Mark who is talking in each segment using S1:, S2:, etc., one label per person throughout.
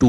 S1: 2।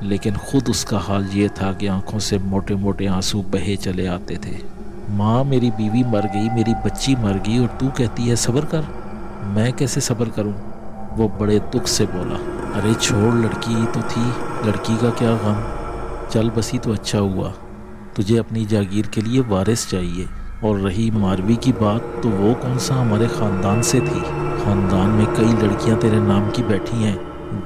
S1: لیکن خود اس کا حال یہ تھا کہ آنکھوں سے موٹے موٹے آنسو بہے چلے آتے تھے۔ ماں میری بیوی مر گئی، میری بچی مر گئی، اور تو کہتی ہے صبر کر؟ میں کیسے صبر کروں؟ وہ بڑے دکھ سے بولا۔ ارے چھوڑ، لڑکی ہی تو تھی، لڑکی کا کیا غم، چل بسی تو اچھا ہوا۔ تجھے اپنی جاگیر کے لیے وارث چاہیے، اور رہی ماروی کی بات تو وہ کون سا ہمارے خاندان سے تھی؟ خاندان میں کئی لڑکیاں تیرے نام کی بیٹھی ہیں،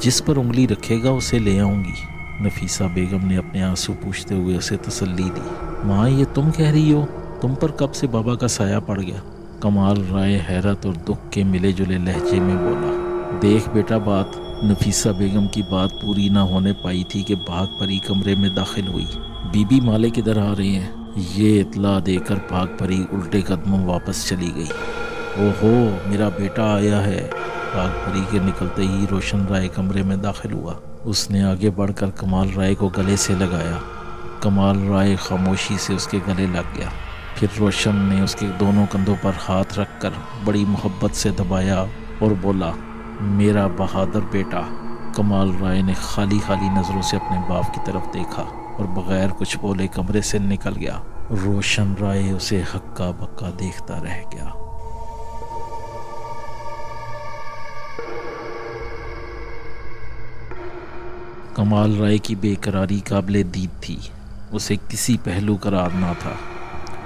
S1: جس پر انگلی رکھے گا اسے لے آؤں گی۔ نفیسہ بیگم نے اپنے آنسو پوچھتے ہوئے اسے تسلی دی۔ ماں یہ تم کہہ رہی ہو؟ تم پر کب سے بابا کا سایہ پڑ گیا؟ کمال رائے حیرت اور دکھ کے ملے جلے لہجے میں بولا۔ دیکھ بیٹا بات، نفیسہ بیگم کی بات پوری نہ ہونے پائی تھی کہ بھاگ پری کمرے میں داخل ہوئی۔ بی بی مالک ادھر آ رہی ہیں، یہ اطلاع دے کر بھاگ پری الٹے قدموں واپس چلی گئی۔ اوہو میرا بیٹا آیا ہے۔ بھاگ پری کے نکلتے ہی روشن رائے کمرے میں داخل ہوا۔ اس نے آگے بڑھ کر کمال رائے کو گلے سے لگایا۔ کمال رائے خاموشی سے اس کے گلے لگ گیا۔ پھر روشن نے اس کے دونوں کندھوں پر ہاتھ رکھ کر بڑی محبت سے دبایا اور بولا، میرا بہادر بیٹا۔ کمال رائے نے خالی خالی نظروں سے اپنے باپ کی طرف دیکھا اور بغیر کچھ بولے کمرے سے نکل گیا۔ روشن رائے اسے ہکا بکا دیکھتا رہ گیا۔ کمال رائے کی بے قراری قابل دید تھی۔ اسے کسی پہلو قرار نہ تھا۔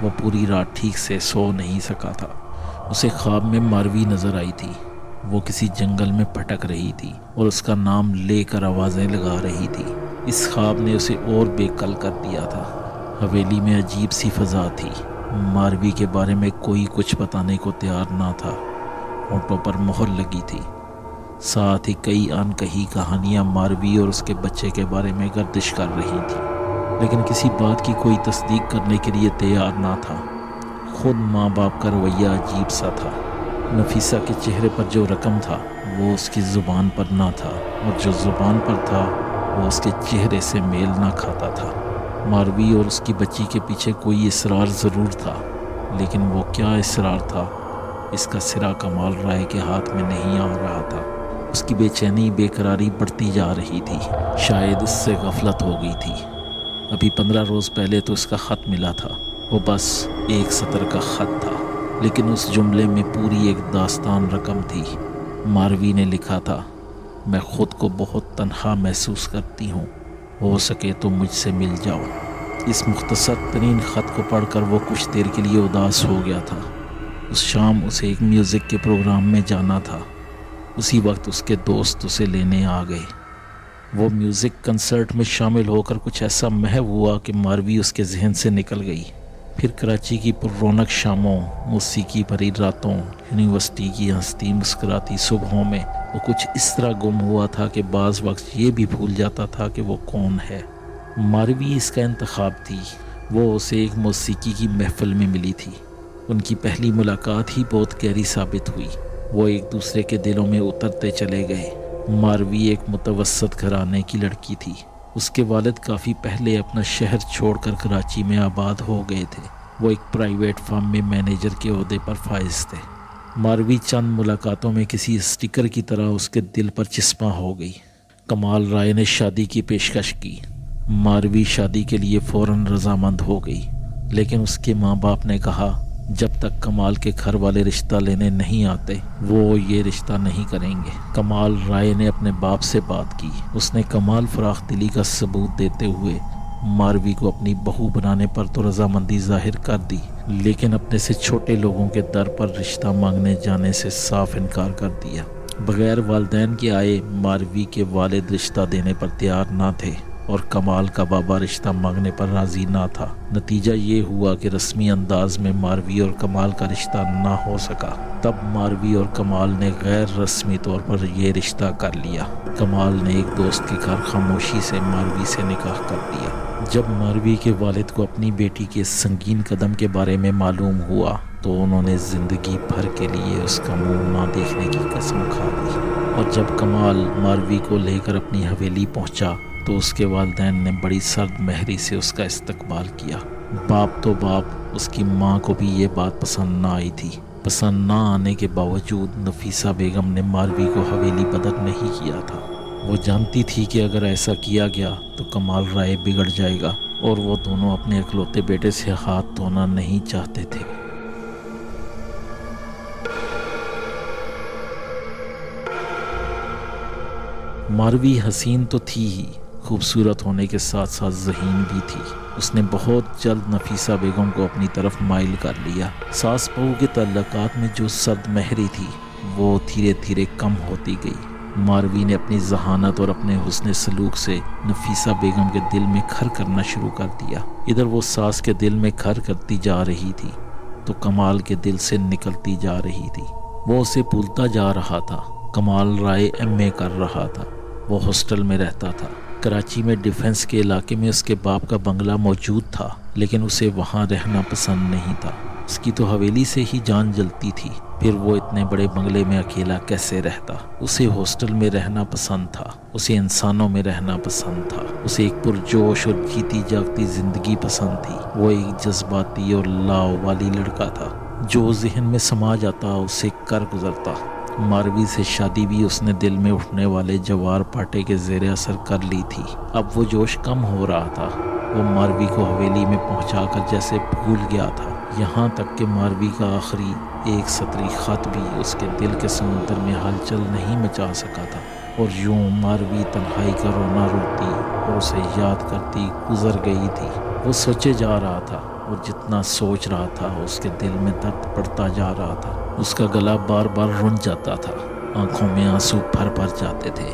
S1: وہ پوری رات ٹھیک سے سو نہیں سکا تھا۔ اسے خواب میں ماروی نظر آئی تھی۔ وہ کسی جنگل میں بھٹک رہی تھی اور اس کا نام لے کر آوازیں لگا رہی تھی۔ اس خواب نے اسے اور بے قل کر دیا تھا۔ حویلی میں عجیب سی فضا تھی۔ ماروی کے بارے میں کوئی کچھ بتانے کو تیار نہ تھا۔ ہونٹوں پر مہر لگی تھی۔ ساتھ ہی کئی ان کہی کہانیاں ماروی اور اس کے بچے کے بارے میں گردش کر رہی تھی، لیکن کسی بات کی کوئی تصدیق کرنے کے لیے تیار نہ تھا۔ خود ماں باپ کا رویہ عجیب سا تھا۔ نفیسہ کے چہرے پر جو رقم تھا وہ اس کی زبان پر نہ تھا، اور جو زبان پر تھا وہ اس کے چہرے سے میل نہ کھاتا تھا۔ ماروی اور اس کی بچی کے پیچھے کوئی اسرار ضرور تھا، لیکن وہ کیا اسرار تھا، اس کا سرا کمال رائے کے ہاتھ میں نہیں آ رہا تھا۔ اس کی بے چینی بے قراری بڑھتی جا رہی تھی۔ شاید اس سے غفلت ہو گئی تھی۔ ابھی 15 روز پہلے تو اس کا خط ملا تھا، وہ بس ایک سطر کا خط تھا، لیکن اس جملے میں پوری ایک داستان رقم تھی۔ ماروی نے لکھا تھا، میں خود کو بہت تنہا محسوس کرتی ہوں، ہو سکے تو مجھ سے مل جاؤ۔ اس مختصر ترین خط کو پڑھ کر وہ کچھ دیر کے لیے اداس ہو گیا تھا۔ اس شام اسے ایک میوزک کے پروگرام میں جانا تھا۔ اسی وقت اس کے دوست اسے لینے آ گئے۔ وہ میوزک کنسرٹ میں شامل ہو کر کچھ ایسا محو ہوا کہ ماروی اس کے ذہن سے نکل گئی۔ پھر کراچی کی پر رونق شاموں، موسیقی بھری راتوں، یونیورسٹی کی ہنستی مسکراتی صبحوں میں وہ کچھ اس طرح گم ہوا تھا کہ بعض وقت یہ بھی بھول جاتا تھا کہ وہ کون ہے۔ ماروی اس کا انتخاب تھی۔ وہ اسے ایک موسیقی کی محفل میں ملی تھی۔ ان کی پہلی ملاقات ہی بہت گہری ثابت ہوئی۔ وہ ایک دوسرے کے دلوں میں اترتے چلے گئے۔ ماروی ایک متوسط گھرانے کی لڑکی تھی۔ اس کے والد کافی پہلے اپنا شہر چھوڑ کر کراچی میں آباد ہو گئے تھے۔ وہ ایک پرائیویٹ فرم میں مینیجر کے عہدے پر فائز تھے۔ ماروی چند ملاقاتوں میں کسی اسٹیکر کی طرح اس کے دل پر چسپاں ہو گئی۔ کمال رائے نے شادی کی پیشکش کی۔ ماروی شادی کے لیے فوراً رضامند ہو گئی، لیکن اس کے ماں باپ نے کہا جب تک کمال کے گھر والے رشتہ لینے نہیں آتے وہ یہ رشتہ نہیں کریں گے۔ کمال رائے نے اپنے باپ سے بات کی۔ اس نے کمال فراخ دلی کا ثبوت دیتے ہوئے ماروی کو اپنی بہو بنانے پر تو رضامندی ظاہر کر دی، لیکن اپنے سے چھوٹے لوگوں کے در پر رشتہ مانگنے جانے سے صاف انکار کر دیا۔ بغیر والدین کے آئے ماروی کے والد رشتہ دینے پر تیار نہ تھے، اور کمال کا بابا رشتہ مانگنے پر راضی نہ تھا۔ نتیجہ یہ ہوا کہ رسمی انداز میں ماروی اور کمال کا رشتہ نہ ہو سکا۔ تب ماروی اور کمال نے غیر رسمی طور پر یہ رشتہ کر لیا۔ کمال نے ایک دوست کے گھر خاموشی سے ماروی سے نکاح کر دیا۔ جب ماروی کے والد کو اپنی بیٹی کے سنگین قدم کے بارے میں معلوم ہوا تو انہوں نے زندگی بھر کے لیے اس کا منہ نہ دیکھنے کی قسم کھا لی۔ اور جب کمال ماروی کو لے کر اپنی حویلی پہنچا تو اس کے والدین نے بڑی سرد مہری سے اس کا استقبال کیا۔ باپ تو باپ، اس کی ماں کو بھی یہ بات پسند نہ آئی تھی۔ پسند نہ آنے کے باوجود نفیسہ بیگم نے ماروی کو حویلی بدر نہیں کیا تھا۔ وہ جانتی تھی کہ اگر ایسا کیا گیا تو کمال رائے بگڑ جائے گا اور وہ دونوں اپنے اکلوتے بیٹے سے ہاتھ دھونا نہیں چاہتے تھے۔ ماروی حسین تو تھی ہی، خوبصورت ہونے کے ساتھ ساتھ ذہین بھی تھی۔ اس نے بہت جلد نفیسہ بیگم کو اپنی طرف مائل کر لیا۔ ساس بہو کے تعلقات میں جو سرد مہری تھی وہ دھیرے دھیرے کم ہوتی گئی۔ ماروی نے اپنی ذہانت اور اپنے حسن سلوک سے نفیسہ بیگم کے دل میں گھر کرنا شروع کر دیا۔ ادھر وہ ساس کے دل میں گھر کرتی جا رہی تھی تو کمال کے دل سے نکلتی جا رہی تھی۔ وہ اسے بھولتا جا رہا تھا۔ کمال رائے ایم اے کر رہا تھا۔ وہ ہاسٹل میں رہتا تھا۔ کراچی میں ڈیفنس کے علاقے میں اس کے باپ کا بنگلہ موجود تھا، لیکن اسے وہاں رہنا پسند نہیں تھا۔ اس کی تو حویلی سے ہی جان جلتی تھی، پھر وہ اتنے بڑے بنگلے میں اکیلا کیسے رہتا؟ اسے ہاسٹل میں رہنا پسند تھا، اسے انسانوں میں رہنا پسند تھا، اسے ایک پرجوش اور جیتی جاگتی زندگی پسند تھی۔ وہ ایک جذباتی اور لاوالی لڑکا تھا، جو ذہن میں سما جاتا اسے کر گزرتا۔ ماروی سے شادی بھی اس نے دل میں اٹھنے والے جوار پاٹے کے زیر اثر کر لی تھی۔ اب وہ جوش کم ہو رہا تھا۔ وہ ماروی کو حویلی میں پہنچا کر جیسے بھول گیا تھا، یہاں تک کہ ماروی کا آخری ایک سطری خط بھی اس کے دل کے سمندر میں ہلچل نہیں مچا سکا تھا۔ اور یوں ماروی تنہائی کا رونا روتی اور اسے یاد کرتی گزر گئی تھی۔ وہ سوچے جا رہا تھا اور جتنا سوچ رہا تھا اس کے دل میں درد بڑھتا جا رہا تھا۔ اس کا گلا بار بار رن جاتا تھا، آنکھوں میں آنسو بھر بھر جاتے تھے۔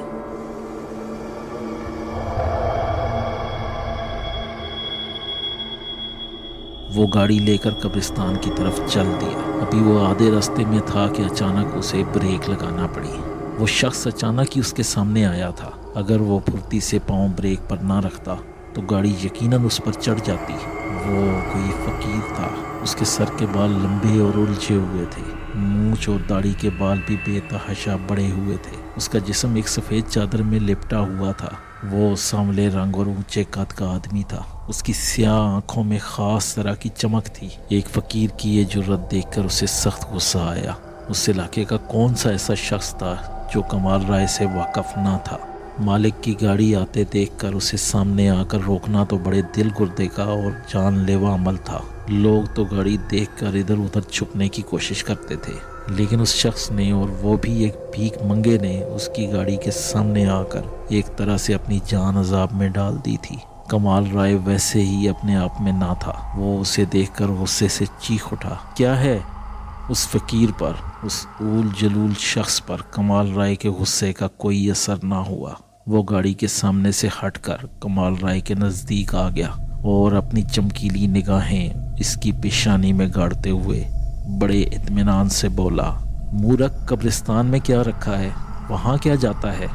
S1: وہ گاڑی لے کر قبرستان کی طرف چل دیا۔ ابھی وہ آدھے راستے میں تھا کہ اچانک اسے بریک لگانا پڑی۔ وہ شخص اچانک ہی اس کے سامنے آیا تھا۔ اگر وہ پھرتی سے پاؤں بریک پر نہ رکھتا تو گاڑی یقیناً اس پر چڑھ جاتی۔ وہ کوئی فقیر تھا۔ اس کے سر کے بال لمبے اور الجھے ہوئے تھے، مونچھ اور داڑھی کے بال بھی بے تحاشا بڑے ہوئے تھے۔ اس کا جسم ایک سفید چادر میں لپٹا ہوا تھا۔ وہ سانولے رنگ اور اونچے قد کا آدمی تھا۔ اس کی سیاہ آنکھوں میں خاص طرح کی چمک تھی۔ ایک فقیر کی یہ جرت دیکھ کر اسے سخت غصہ آیا۔ اس علاقے کا کون سا ایسا شخص تھا جو کمال رائے سے واقف نہ تھا؟ مالک کی گاڑی آتے دیکھ کر اسے سامنے آ کر روکنا تو بڑے دل گردے کا اور جان لیوا عمل تھا۔ لوگ تو گاڑی دیکھ کر ادھر ادھر چھپنے کی کوشش کرتے تھے، لیکن اس شخص نے، اور وہ بھی ایک بھیک منگے نے، اس کی گاڑی کے سامنے آ کر ایک طرح سے اپنی جان عذاب میں ڈال دی تھی۔ کمال رائے ویسے ہی اپنے آپ میں نہ تھا۔ وہ اسے دیکھ کر غصے سے چیخ اٹھا۔ کیا ہے؟ اس فقیر پر، اس اول جلول شخص پر کمال رائے کے غصے کا کوئی اثر نہ ہوا۔ وہ گاڑی کے سامنے سے ہٹ کر کمال رائے کے نزدیک آ گیا اور اپنی چمکیلی نگاہیں اس کی پیشانی میں گاڑتے ہوئے بڑے اطمینان سے بولا، مورخ، قبرستان میں کیا رکھا ہے؟ وہاں کیا جاتا ہے؟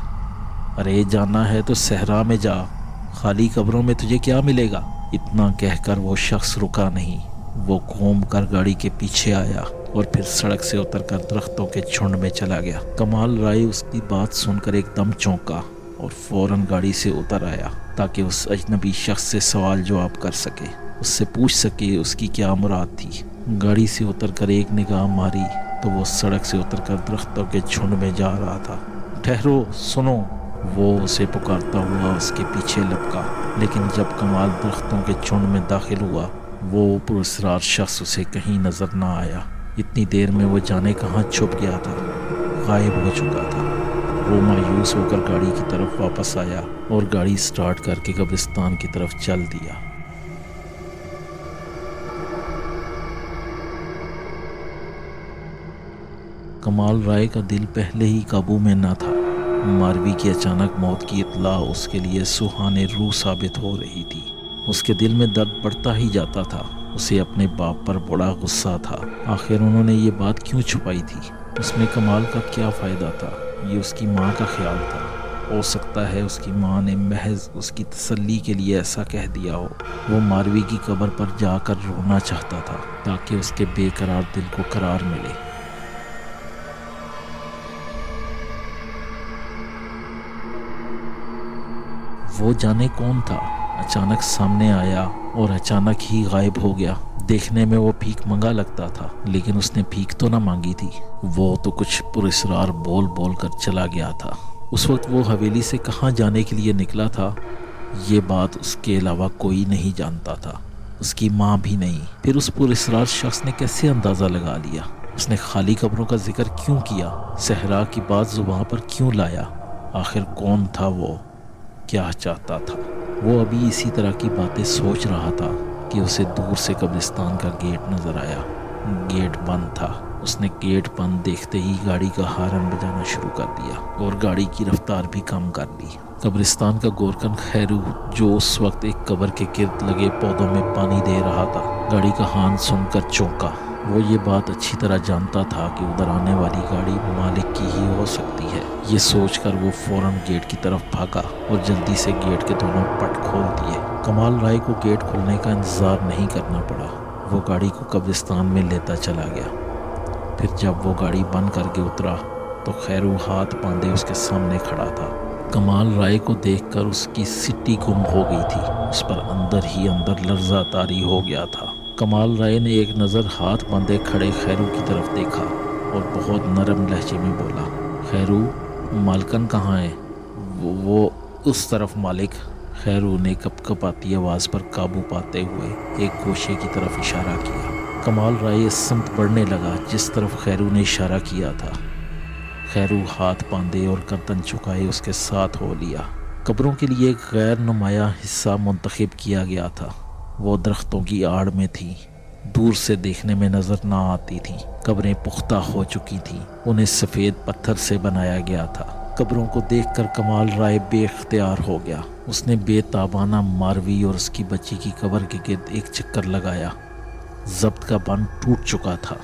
S1: ارے جانا ہے تو صحرا میں جا، خالی قبروں میں تجھے کیا ملے گا؟ اتنا کہہ کر وہ شخص رکا نہیں۔ وہ گھوم کر گاڑی کے پیچھے آیا اور پھر سڑک سے اتر کر درختوں کے جھنڈ میں چلا گیا۔ کمال رائے اس کی بات سن کر ایک دم چونکا اور فوراً گاڑی سے اتر آیا تاکہ اس اجنبی شخص سے سوال جواب کر سکے، اس سے پوچھ سکے اس کی کیا مراد تھی۔ گاڑی سے اتر کر ایک نگاہ ماری تو وہ سڑک سے اتر کر درختوں کے جھنڈ میں جا رہا تھا۔ ٹھہرو، سنو، وہ اسے پکارتا ہوا اس کے پیچھے لپکا، لیکن جب کمال درختوں کے جھنڈ میں داخل ہوا وہ پراسرار شخص اسے کہیں نظر نہ آیا۔ اتنی دیر میں وہ جانے کہاں چھپ گیا تھا، غائب ہو چکا تھا۔ وہ مایوس ہو کر گاڑی کی طرف واپس آیا اور گاڑی سٹارٹ کر کے قبرستان کی طرف چل دیا۔ کمال رائے کا دل پہلے ہی قابو میں نہ تھا۔ ماروی کی اچانک موت کی اطلاع اس کے لیے سوہانے روح ثابت ہو رہی تھی۔ اس کے دل میں درد بڑھتا ہی جاتا تھا۔ اسے اپنے باپ پر بڑا غصہ تھا۔ آخر انہوں نے یہ بات کیوں چھپائی تھی؟ اس میں کمال کا کیا فائدہ تھا؟ یہ اس کی ماں کا خیال تھا۔ ہو سکتا ہے اس کی ماں نے محض اس کی تسلی کے لیے ایسا کہہ دیا ہو۔ وہ ماروی کی قبر پر جا کر رونا چاہتا تھا تاکہ اس کے بے قرار دل کو قرار ملے۔ وہ جانے کون تھا، اچانک سامنے آیا اور اچانک ہی غائب ہو گیا۔ دیکھنے میں وہ بھیک منگا لگتا تھا، لیکن اس نے بھیک تو نہ مانگی تھی۔ وہ تو کچھ پراسرار بول بول کر چلا گیا تھا۔ اس وقت وہ حویلی سے کہاں جانے کے لیے نکلا تھا یہ بات اس کے علاوہ کوئی نہیں جانتا تھا، اس کی ماں بھی نہیں۔ پھر اس پراسرار شخص نے کیسے اندازہ لگا لیا؟ اس نے خالی قبروں کا ذکر کیوں کیا؟ صحرا کی بات زباں پر کیوں لایا؟ آخر کون تھا وہ؟ کیا چاہتا تھا؟ وہ ابھی اسی طرح کی باتیں سوچ رہا تھا کہ اسے دور سے قبرستان کا گیٹ نظر آیا۔ گیٹ بند تھا۔ اس نے گیٹ بند دیکھتے ہی گاڑی کا ہارن بجانا شروع کر دیا اور گاڑی کی رفتار بھی کم کر لی۔ قبرستان کا گورکن خیرو، جو اس وقت ایک قبر کے گرد لگے پودوں میں پانی دے رہا تھا، گاڑی کا ہارن سن کر چونکا۔ وہ یہ بات اچھی طرح جانتا تھا کہ ادھر آنے والی گاڑی مالک کی ہی ہو سکتی ہے۔ یہ سوچ کر وہ فوراً گیٹ کی طرف بھاگا اور جلدی سے گیٹ کے دونوں پٹ کھول دیے۔ کمال رائے کو گیٹ کھلنے کا انتظار نہیں کرنا پڑا، وہ گاڑی کو قبرستان میں لیتا چلا گیا۔ پھر جب وہ گاڑی بند کر کے اترا تو خیرو ہاتھ باندھے اس کے سامنے کھڑا تھا۔ کمال رائے کو دیکھ کر اس کی سٹی گم ہو گئی تھی، اس پر اندر ہی اندر لرزہ طاری ہو گیا تھا۔ کمال رائے نے ایک نظر ہاتھ باندھے کھڑے خیرو کی طرف دیکھا اور بہت نرم لہجے میں بولا، خیرو، مالکن کہاں ہے؟ وہ اس طرف مالک۔ خیرو نے کپ کپاتی آواز پر قابو پاتے ہوئے ایک گوشے کی طرف اشارہ کیا۔ کمال رائے اس سمت بڑھنے لگا جس طرف خیرو نے اشارہ کیا تھا۔ خیرو ہاتھ باندھے اور گردن چکائے اس کے ساتھ ہو لیا۔ قبروں کے لیے ایک غیر نمایاں حصہ منتخب کیا گیا تھا۔ وہ درختوں کی آڑ میں تھی، دور سے دیکھنے میں نظر نہ آتی تھیں۔ قبریں پختہ ہو چکی تھیں، انہیں سفید پتھر سے بنایا گیا تھا۔ قبروں کو دیکھ کر کمال رائے بے اختیار ہو گیا۔ اس نے بے تابانہ ماروی اور اس کی بچی کی قبر کے گرد ایک چکر لگایا۔ ضبط کا بند ٹوٹ چکا تھا۔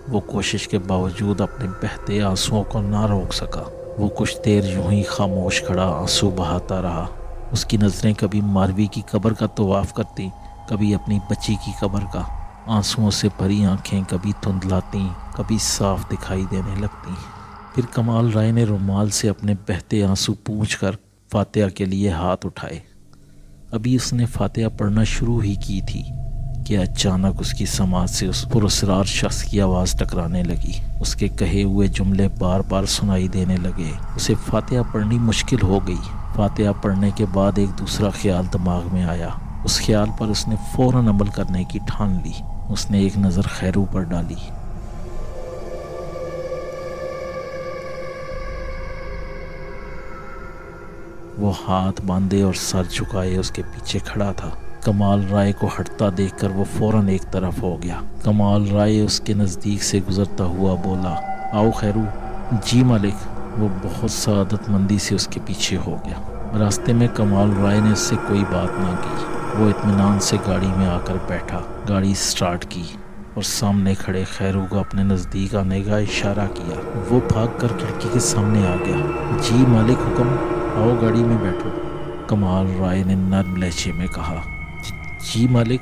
S1: وہ کوشش کے باوجود اپنے بہتے آنسوؤں کو نہ روک سکا۔ وہ کچھ دیر یوں ہی خاموش کھڑا آنسو بہاتا رہا۔ اس کی نظریں کبھی ماروی کی قبر کا طواف کرتی، کبھی اپنی بچی کی قبر کا۔ آنسوؤں سے بھری آنکھیں کبھی دھندلاتی، کبھی صاف دکھائی دینے لگتی۔ پھر کمال رائے نے رومال سے اپنے بہتے آنسو پونچھ کر فاتحہ کے لیے ہاتھ اٹھائے۔ ابھی اس نے فاتحہ پڑھنا شروع ہی کی تھی کہ اچانک اس کی سماعت سے اس پراسرار شخص کی آواز ٹکرانے لگی۔ اس کے کہے ہوئے جملے بار بار سنائی دینے لگے۔ اسے فاتحہ پڑھنی مشکل ہو گئی۔ فاتحہ پڑھنے کے بعد ایک دوسرا خیال دماغ میں آیا۔ اس خیال پر اس نے فوراً عمل کرنے کی ٹھان لی۔ اس نے ایک نظر خیرو پر ڈالی۔ وہ ہاتھ باندھے اور سر جھکائے اس کے پیچھے کھڑا تھا۔ کمال رائے کو ہٹتا دیکھ کر وہ فوراً ایک طرف ہو گیا۔ کمال رائے اس کے نزدیک سے گزرتا ہوا بولا، آؤ خیرو۔ جی مالک۔ وہ بہت سعادت مندی سے اس کے پیچھے ہو گیا۔ راستے میں کمال رائے نے اس سے کوئی بات نہ کی۔ وہ اطمینان سے گاڑی میں آ کر بیٹھا، گاڑی سٹارٹ کی اور سامنے کھڑے خیرو کو اپنے نزدیک آنے کا اشارہ کیا۔ وہ بھاگ کر کھڑکی کے سامنے آ گیا۔ جی مالک، حکم، آؤ گاڑی میں بیٹھو۔ کمال رائے نے نرم لہجے میں کہا، جی مالک۔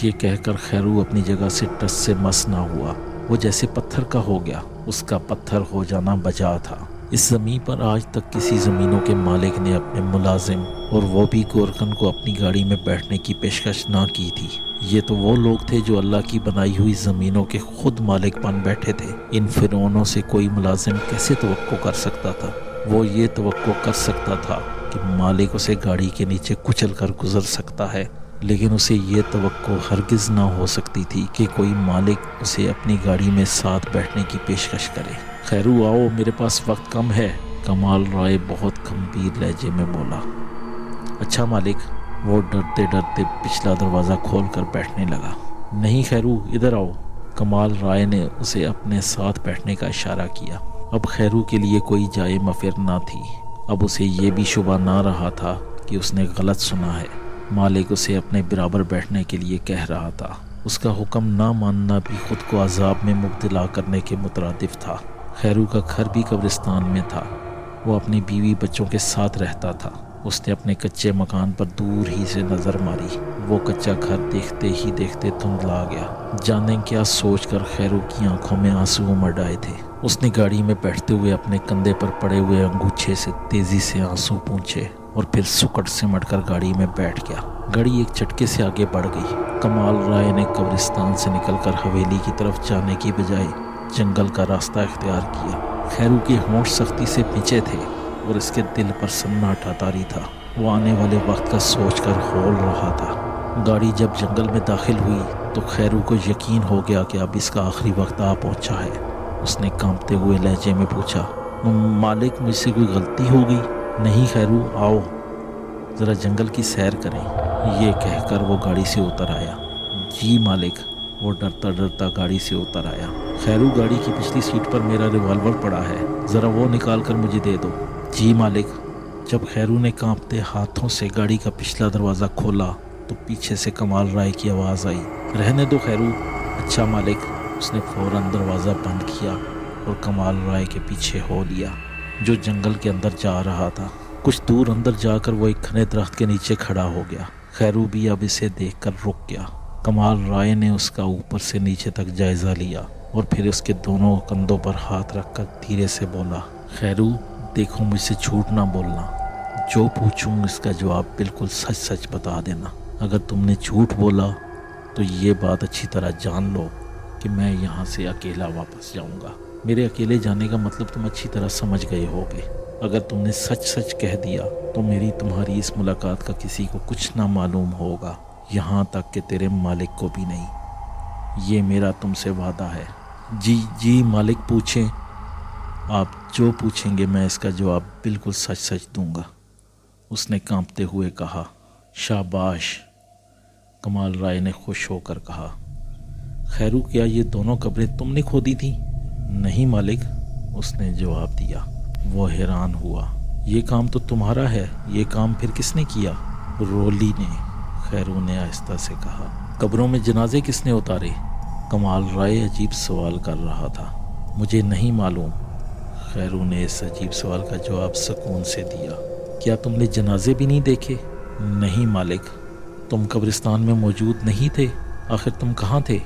S1: یہ کہہ کر خیرو اپنی جگہ سے ٹس سے مس نہ ہوا۔ وہ جیسے پتھر کا ہو گیا۔ اس کا پتھر ہو جانا بجا تھا۔ اس زمین پر آج تک کسی زمینوں کے مالک نے اپنے ملازم اور وہ بھی گورکن کو اپنی گاڑی میں بیٹھنے کی پیشکش نہ کی تھی۔ یہ تو وہ لوگ تھے جو اللہ کی بنائی ہوئی زمینوں کے خود مالک بن بیٹھے تھے۔ ان فرعونوں سے کوئی ملازم کیسے توقع کر سکتا تھا؟ وہ یہ توقع کر سکتا تھا کہ مالک اسے گاڑی کے نیچے کچل کر گزر سکتا ہے، لیکن اسے یہ توقع ہرگز نہ ہو سکتی تھی کہ کوئی مالک اسے اپنی گاڑی میں ساتھ بیٹھنے کی پیشکش کرے۔ خیرو آؤ، میرے پاس وقت کم ہے، کمال رائے بہت گمبھیر لہجے میں بولا۔ اچھا مالک۔ وہ ڈرتے ڈرتے پچھلا دروازہ کھول کر بیٹھنے لگا۔ نہیں خیرو، ادھر آؤ۔ کمال رائے نے اسے اپنے ساتھ بیٹھنے کا اشارہ کیا۔ اب خیرو کے لیے کوئی جائے مفر نہ تھی۔ اب اسے یہ بھی شبہ نہ رہا تھا کہ اس نے غلط سنا ہے۔ مالک اسے اپنے برابر بیٹھنے کے لیے کہہ رہا تھا۔ اس کا حکم نہ ماننا بھی خود کو عذاب میں مبتلا کرنے کے مترادف تھا۔ خیرو کا گھر بھی قبرستان میں تھا۔ وہ اپنی بیوی بچوں کے ساتھ رہتا تھا۔ اس نے اپنے کچے مکان پر دور ہی سے نظر ماری۔ وہ کچا گھر دیکھتے ہی دیکھتے دھندلا گیا۔ جانے کیا سوچ کر خیرو کی آنکھوں میں آنسو امڈ آئے تھے۔ اس نے گاڑی میں بیٹھتے ہوئے اپنے کندھے پر پڑے ہوئے انگوچھے سے تیزی سے آنسو پونچھے اور پھر سکڑ سمٹ کر گاڑی میں بیٹھ گیا۔ گاڑی ایک جھٹکے سے آگے بڑھ گئی۔ کمال رائے نے قبرستان سے نکل کر حویلی کی طرف جانے کی بجائے جنگل کا راستہ اختیار کیا۔ خیرو کے ہونٹ سختی سے پھنچے تھے۔ اور اس کے دل پر سناٹا طاری تھا۔ وہ آنے والے وقت کا سوچ کر ہول رہا تھا۔ گاڑی جب جنگل میں داخل ہوئی تو خیرو کو یقین ہو گیا کہ اب اس کا آخری وقت آ پہنچا ہے۔ اس نے کانپتے ہوئے لہجے میں پوچھا، مالک مجھ سے کوئی غلطی ہو گئی؟ نہیں خیرو، آؤ ذرا جنگل کی سیر کریں، یہ کہہ کر وہ گاڑی سے اتر آیا۔ جی مالک، وہ ڈرتا ڈرتا گاڑی سے اتر آیا۔ خیرو، گاڑی کی پچھلی سیٹ پر میرا ریوالور پڑا ہے، ذرا وہ نکال کر مجھے دے دو۔ جی مالک۔ جب خیرو نے کانپتے ہاتھوں سے گاڑی کا پچھلا دروازہ کھولا تو پیچھے سے کمال رائے کی آواز آئی، رہنے دو خیرو۔ اچھا مالک۔ اس نے فوراً دروازہ بند کیا اور کمال رائے کے پیچھے ہو لیا، جو جنگل کے اندر جا رہا تھا۔ کچھ دور اندر جا کر وہ ایک گھنے درخت کے نیچے کھڑا ہو گیا۔ خیرو بھی اب اسے دیکھ کر رک گیا۔ کمال رائے نے اس کا اوپر سے نیچے تک جائزہ لیا اور پھر اس کے دونوں کندھوں پر ہاتھ رکھ کر دھیرے سے بولا، خیرو دیکھو، مجھ سے جھوٹ نہ بولنا، جو پوچھوں اس کا جواب بالکل سچ سچ بتا دینا۔ اگر تم نے جھوٹ بولا تو یہ بات اچھی طرح جان لو کہ میں یہاں سے اکیلا واپس جاؤں گا۔ میرے اکیلے جانے کا مطلب تم اچھی طرح سمجھ گئے ہوگے۔ اگر تم نے سچ سچ کہہ دیا تو میری تمہاری اس ملاقات کا کسی کو کچھ نہ معلوم ہوگا، یہاں تک کہ تیرے مالک کو بھی نہیں۔ یہ میرا تم سے وعدہ ہے۔ جی مالک، پوچھیں، آپ جو پوچھیں گے میں اس کا جواب بالکل سچ سچ دوں گا، اس نے کانپتے ہوئے کہا۔ شاباش، کمال رائے نے خوش ہو کر کہا۔ خیرو، کیا یہ دونوں قبریں تم نے کھودی تھیں؟ نہیں مالک، اس نے جواب دیا۔ وہ حیران ہوا، یہ کام تو تمہارا ہے، یہ کام پھر کس نے کیا؟ رولی نے، خیرو نے آہستہ سے کہا۔ قبروں میں جنازے کس نے اتارے؟ کمال رائے عجیب سوال کر رہا تھا۔ مجھے نہیں معلوم، خیرو نے اس عجیب سوال کا جواب سکون سے دیا۔ کیا تم نے جنازے بھی نہیں دیکھے؟ نہیں مالک۔ تم قبرستان میں موجود نہیں تھے؟ آخر تم کہاں تھے؟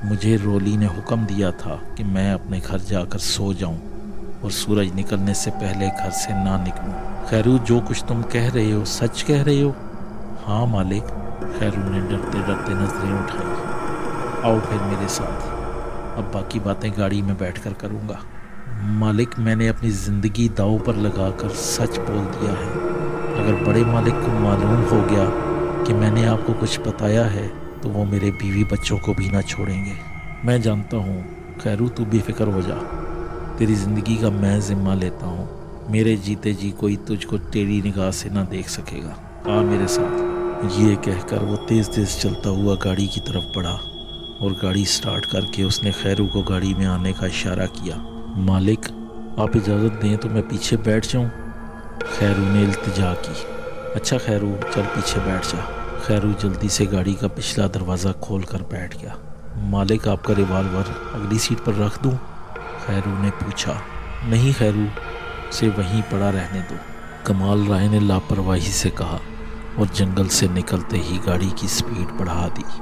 S1: مجھے رولی نے حکم دیا تھا کہ میں اپنے گھر جا کر سو جاؤں اور سورج نکلنے سے پہلے گھر سے نہ نکلوں۔ خیرو، جو کچھ تم کہہ رہے ہو سچ کہہ رہے ہو؟ ہاں مالک، خیرو نے ڈرتے ڈرتے نظریں اٹھائی۔ آؤ پھر میرے ساتھ، اب باقی باتیں گاڑی میں بیٹھ کر کروں گا۔ مالک، میں نے اپنی زندگی داؤ پر لگا کر سچ بول دیا ہے۔ اگر بڑے مالک کو معلوم ہو گیا کہ میں نے آپ کو کچھ بتایا ہے تو وہ میرے بیوی بچوں کو بھی نہ چھوڑیں گے۔ میں جانتا ہوں خیرو، تو بے فکر ہو جا، تیری زندگی کا میں ذمہ لیتا ہوں۔ میرے جیتے جی کوئی تجھ کو ٹیڑھی نگاہ سے نہ دیکھ سکے گا، آ میرے ساتھ۔ یہ کہہ کر وہ تیز تیز چلتا ہوا گاڑی کی طرف بڑھا اور گاڑی سٹارٹ کر کے اس نے خیرو کو گاڑی میں آنے کا اشارہ کیا۔ مالک، آپ اجازت دیں تو میں پیچھے بیٹھ جاؤں؟ خیرو نے التجا کی۔ اچھا خیرو، چل پیچھے بیٹھ جا۔ خیرو جلدی سے گاڑی کا پچھلا دروازہ کھول کر بیٹھ گیا۔ مالک، آپ کا ریوالور اگلی سیٹ پر رکھ دوں؟ خیرو نے پوچھا۔ نہیں خیرو، اسے وہیں پڑا رہنے دو، کمال رائے نے لاپرواہی سے کہا اور جنگل سے نکلتے ہی گاڑی کی سپیڈ بڑھا دی۔